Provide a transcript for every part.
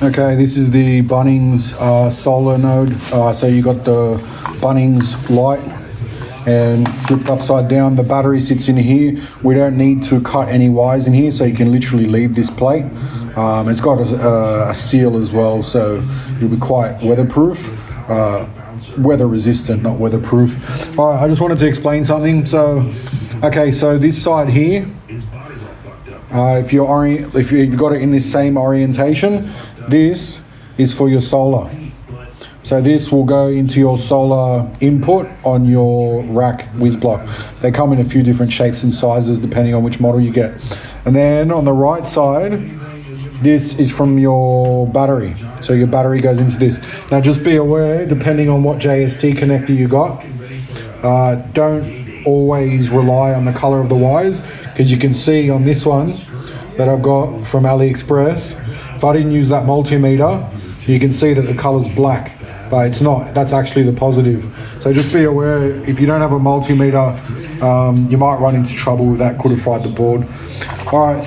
Okay, this is the Bunnings solar node. So you got the Bunnings light and flipped upside down. The battery sits in here. We don't need to cut any wires in here, so you can literally leave this plate. It's got a seal as well, so it'll be quite weatherproof. Weather resistant, not weatherproof. All right, I just wanted to explain something. So, okay, so this side here, if you've got it in this same orientation, this is for your solar. So this will go into your solar input on your rack whiz block. They come in a few different shapes and sizes depending on which model you get. And then on the right side, this is from your battery. So your battery goes into this. Now just be aware, depending on what JST connector you got, don't always rely on the color of the wires, because you can see on this one that I've got from AliExpress, if I didn't use that multimeter, you can see that the color's black, but it's not. That's actually the positive. So just be aware, if you don't have a multimeter, you might run into trouble with that. Could have fried the board. All right,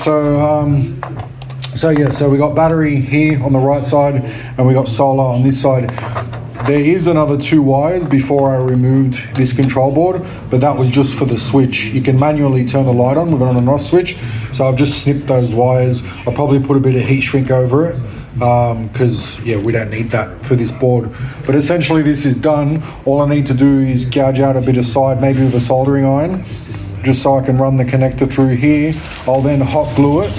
so we got battery here on the right side, and we got solar on this side. There is another 2 wires before I removed this control board, but that was just for the switch. You can manually turn the light on with an on and off switch. So I've just snipped those wires. I'll probably put a bit of heat shrink over it, because yeah, we don't need that for this board. But essentially this is done. All I need to do is gouge out a bit of side, maybe with a soldering iron, just so I can run the connector through here. I'll then hot glue it,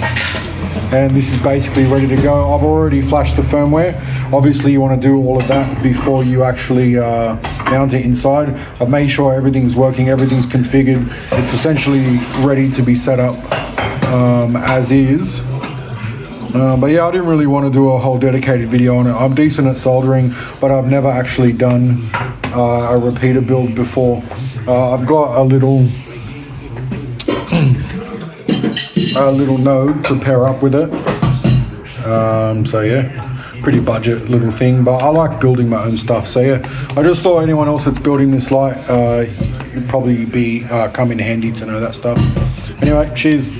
and this is basically ready to go. I've already flashed the firmware. Obviously you want to do all of that before you actually mount it inside. I've made sure everything's working, everything's configured. It's essentially ready to be set up as is. But yeah, I didn't really want to do a whole dedicated video on it. I'm decent at soldering, but I've never actually done a repeater build before. I've got a little node to pair up with it. So yeah, pretty budget little thing, but I like building my own stuff. So yeah, I just thought anyone else that's building this light, it'd probably be come in handy to know that stuff. Anyway, cheers.